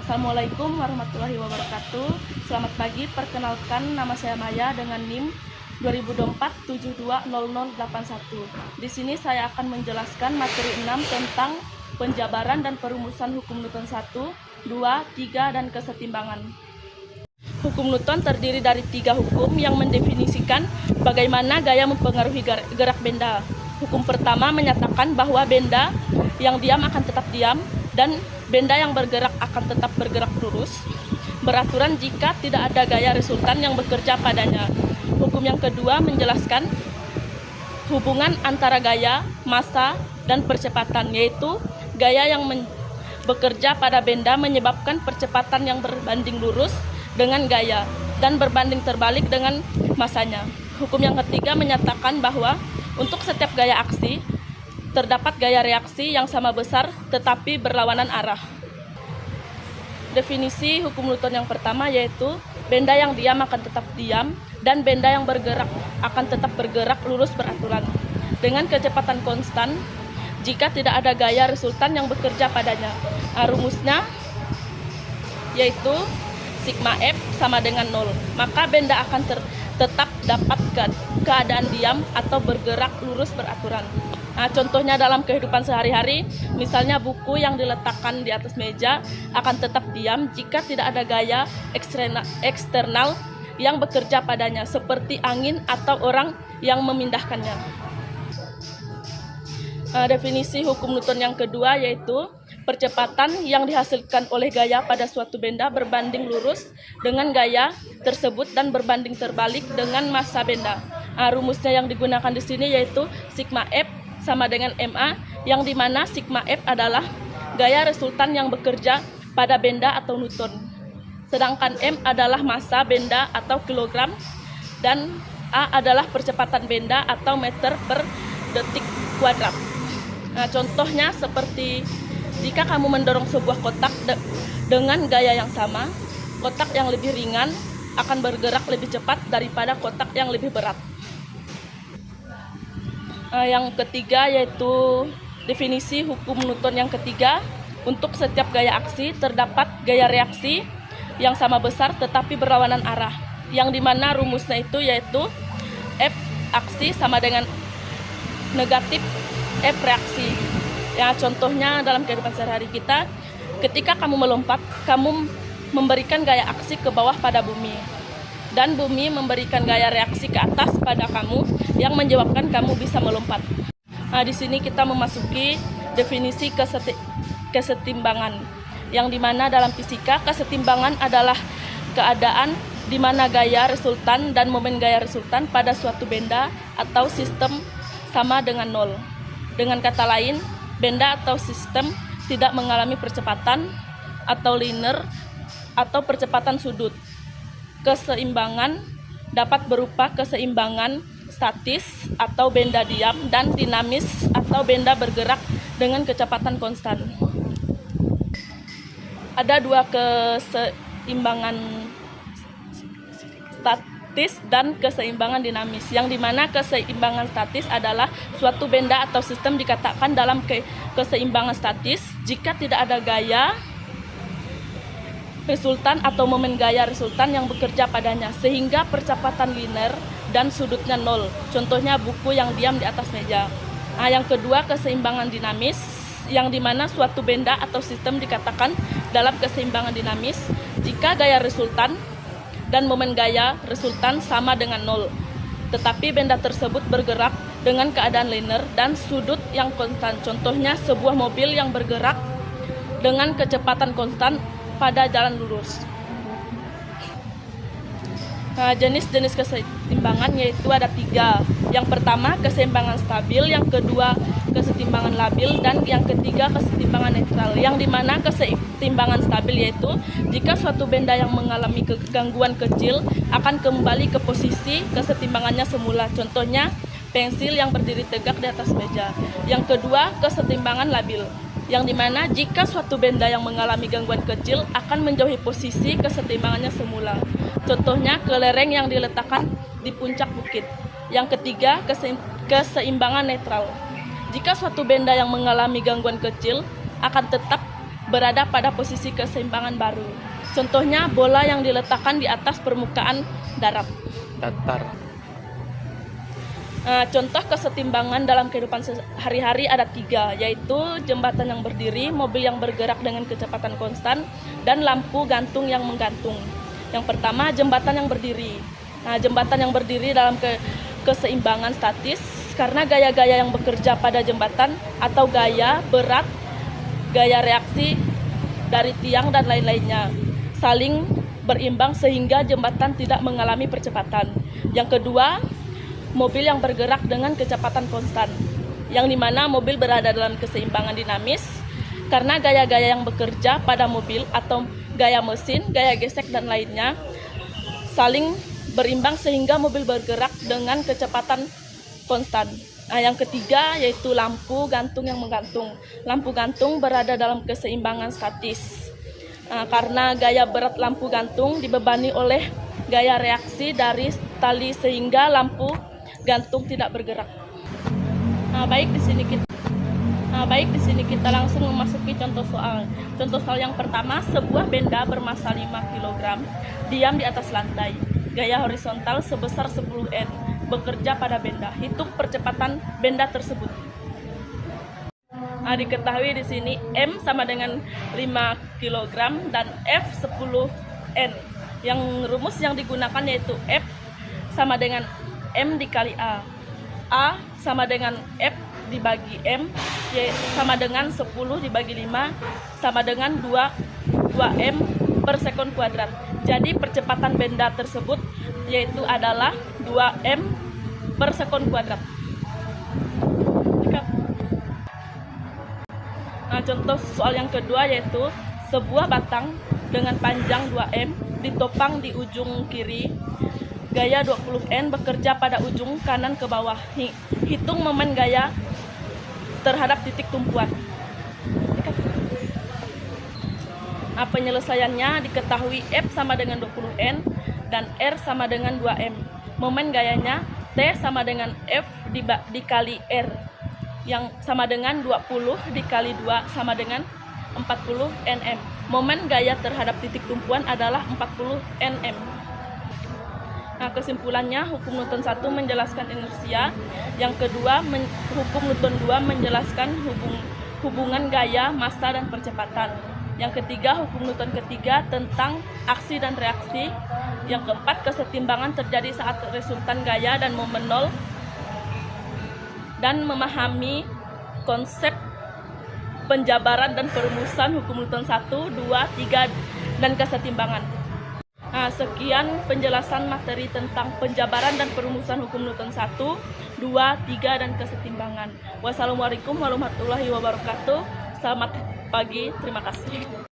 Assalamualaikum warahmatullahi wabarakatuh. Selamat pagi, perkenalkan nama saya Maya dengan NIM 2024720081. Di sini saya akan menjelaskan materi 6 tentang penjabaran dan perumusan hukum Newton 1, 2, 3, dan kesetimbangan. Hukum Newton terdiri dari 3 hukum yang mendefinisikan bagaimana gaya mempengaruhi gerak benda. Hukum pertama menyatakan bahwa benda yang diam akan tetap diam dan benda yang bergerak akan tetap bergerak lurus, beraturan jika tidak ada gaya resultan yang bekerja padanya. Hukum yang kedua menjelaskan hubungan antara gaya, massa, dan percepatan, yaitu gaya yang bekerja pada benda menyebabkan percepatan yang berbanding lurus dengan gaya dan berbanding terbalik dengan massanya. Hukum yang ketiga menyatakan bahwa untuk setiap gaya aksi terdapat gaya reaksi yang sama besar tetapi berlawanan arah. Definisi hukum Newton yang pertama yaitu benda yang diam akan tetap diam dan benda yang bergerak akan tetap bergerak lurus beraturan dengan kecepatan konstan jika tidak ada gaya resultan yang bekerja padanya. Rumusnya yaitu sigma F sama dengan 0. Maka benda akan tetap dapat keadaan diam atau bergerak lurus beraturan. Contohnya dalam kehidupan sehari-hari, misalnya buku yang diletakkan di atas meja akan tetap diam jika tidak ada gaya eksternal yang bekerja padanya, seperti angin atau orang yang memindahkannya. Definisi hukum Newton yang kedua yaitu percepatan yang dihasilkan oleh gaya pada suatu benda berbanding lurus dengan gaya tersebut dan berbanding terbalik dengan massa benda. Rumusnya yang digunakan di sini yaitu sigma F sama dengan MA, yang dimana sigma F adalah gaya resultan yang bekerja pada benda atau Newton, sedangkan M adalah massa benda atau kilogram, dan A adalah percepatan benda atau meter per detik kuadrat. Contohnya seperti jika kamu mendorong sebuah kotak dengan gaya yang sama, kotak yang lebih ringan akan bergerak lebih cepat daripada kotak yang lebih berat. Yang ketiga yaitu definisi hukum Newton yang ketiga. Untuk setiap gaya aksi terdapat gaya reaksi yang sama besar tetapi berlawanan arah, yang dimana rumusnya itu yaitu F aksi sama dengan negatif F reaksi. Ya, contohnya dalam kehidupan sehari-hari kita, ketika kamu melompat, kamu memberikan gaya aksi ke bawah pada bumi, dan bumi memberikan gaya reaksi ke atas pada kamu yang menyebabkan kamu bisa melompat. Di sini kita memasuki definisi kesetimbangan, yang dimana dalam fisika kesetimbangan adalah keadaan di mana gaya resultan dan momen gaya resultan pada suatu benda atau sistem sama dengan 0. Dengan kata lain, benda atau sistem tidak mengalami percepatan atau linear atau percepatan sudut. Keseimbangan dapat berupa keseimbangan statis atau benda diam dan dinamis atau benda bergerak dengan kecepatan konstan. Ada 2 keseimbangan statis dan keseimbangan dinamis, yang dimana keseimbangan statis adalah suatu benda atau sistem dikatakan dalam keseimbangan statis jika tidak ada gaya resultan atau momen gaya resultan yang bekerja padanya, sehingga percepatan linear dan sudutnya 0. Contohnya buku yang diam di atas meja. Yang kedua keseimbangan dinamis, yang dimana suatu benda atau sistem dikatakan dalam keseimbangan dinamis jika gaya resultan dan momen gaya resultan sama dengan 0, tetapi benda tersebut bergerak dengan keadaan linear dan sudut yang konstan. Contohnya sebuah mobil yang bergerak dengan kecepatan konstan pada jalan lurus. Jenis-jenis keseimbangan yaitu ada 3. Yang pertama keseimbangan stabil, yang kedua keseimbangan labil, dan yang ketiga keseimbangan netral, yang dimana keseimbangan stabil yaitu jika suatu benda yang mengalami gangguan kecil akan kembali ke posisi keseimbangannya semula. Contohnya pensil yang berdiri tegak di atas meja. Yang kedua keseimbangan labil, yang dimana jika suatu benda yang mengalami gangguan kecil akan menjauhi posisi keseimbangannya semula. Contohnya kelereng yang diletakkan di puncak bukit. Yang ketiga keseimbangan netral. Jika suatu benda yang mengalami gangguan kecil akan tetap berada pada posisi keseimbangan baru. Contohnya bola yang diletakkan di atas permukaan datar. Contoh kesetimbangan dalam kehidupan sehari-hari ada 3, yaitu jembatan yang berdiri, mobil yang bergerak dengan kecepatan konstan, dan lampu gantung yang menggantung. Yang pertama, jembatan yang berdiri. Jembatan yang berdiri dalam keseimbangan statis karena gaya-gaya yang bekerja pada jembatan atau gaya berat, gaya reaksi dari tiang dan lain-lainnya saling berimbang sehingga jembatan tidak mengalami percepatan. Yang kedua, mobil yang bergerak dengan kecepatan konstan, yang dimana mobil berada dalam keseimbangan dinamis karena gaya-gaya yang bekerja pada mobil atau gaya mesin, gaya gesek dan lainnya saling berimbang sehingga mobil bergerak dengan kecepatan konstan. Yang ketiga yaitu lampu gantung yang menggantung. Lampu gantung berada dalam keseimbangan statis karena gaya berat lampu gantung dibebani oleh gaya reaksi dari tali sehingga lampu gantung tidak bergerak. Baik di sini kita langsung memasuki contoh soal. Contoh soal yang pertama, sebuah benda bermasa 5 kg diam di atas lantai. Gaya horizontal sebesar 10 N. Bekerja pada benda. Hitung percepatan benda tersebut. Diketahui di sini M sama dengan 5 kg dan F 10 N. Yang rumus yang digunakan yaitu F sama dengan M dikali A. A sama dengan F dibagi M, Y sama dengan 10 dibagi 5 sama dengan 2M per sekon kuadrat. Jadi percepatan benda tersebut yaitu adalah 2M per sekon kuadrat. Contoh soal yang kedua yaitu sebuah batang dengan panjang 2M ditopang di ujung kiri, gaya 20 N bekerja pada ujung kanan ke bawah. Hitung momen gaya terhadap titik tumpuan. Penyelesaiannya diketahui F sama dengan 20 N dan R sama dengan 2M. Momen gayanya T sama dengan F dikali R yang sama dengan 20 dikali 2 sama dengan 40 Nm. Momen gaya terhadap titik tumpuan adalah 40 Nm. Kesimpulannya, hukum Newton 1 menjelaskan inersia. Yang kedua, hukum Newton 2 menjelaskan hubungan gaya, massa, dan percepatan. Yang ketiga, hukum Newton ketiga tentang aksi dan reaksi. Yang keempat, kesetimbangan terjadi saat resultan gaya dan momen nol. Dan memahami konsep penjabaran dan perumusan hukum Newton 1, 2, 3, dan kesetimbangan. Sekian penjelasan materi tentang penjabaran dan perumusan hukum Newton 1, 2, 3, dan kesetimbangan. Wassalamualaikum warahmatullahi wabarakatuh. Selamat pagi, terima kasih.